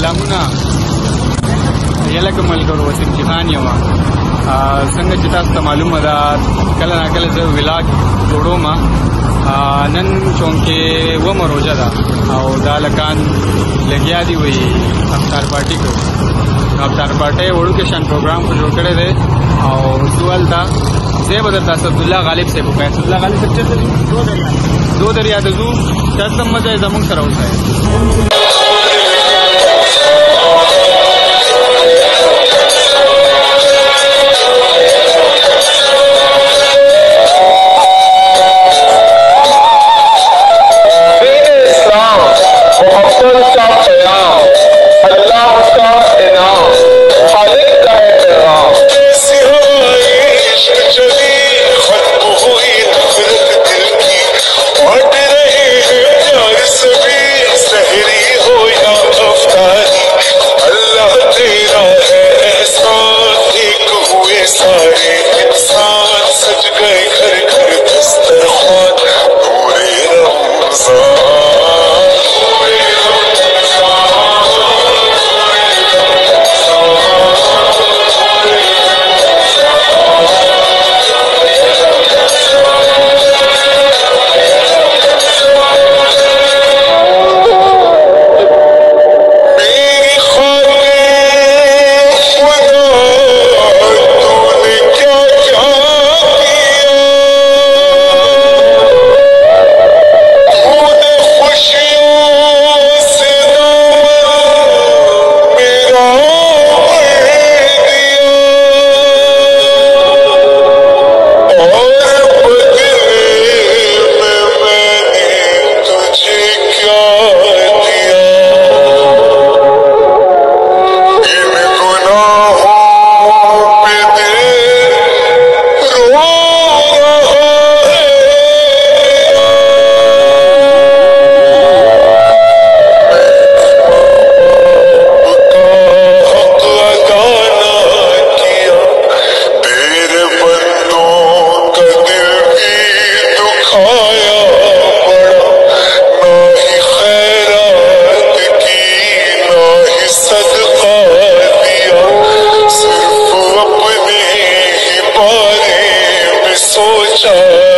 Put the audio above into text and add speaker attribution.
Speaker 1: سلامونه یلکه ملګرو وسیم جهان یم څنګه چې تاسو ته معلومه ده کله نا کله زه ولاګ جوړوم نن چونکې ومه روژه ده او دا لکان لګیا دي وایي افطار پارټي کو افطار پارټۍ وړوکی شان پروګرام خو جوړ کړی دی او سوال دا زه به درته اسدالله غالب صاحب وښیم. اسدالله غالب صاحب چېرته دي؟ دو دریا ته ځو چې سم مزه یې زموږ سره اوسئ.
Speaker 2: سوچا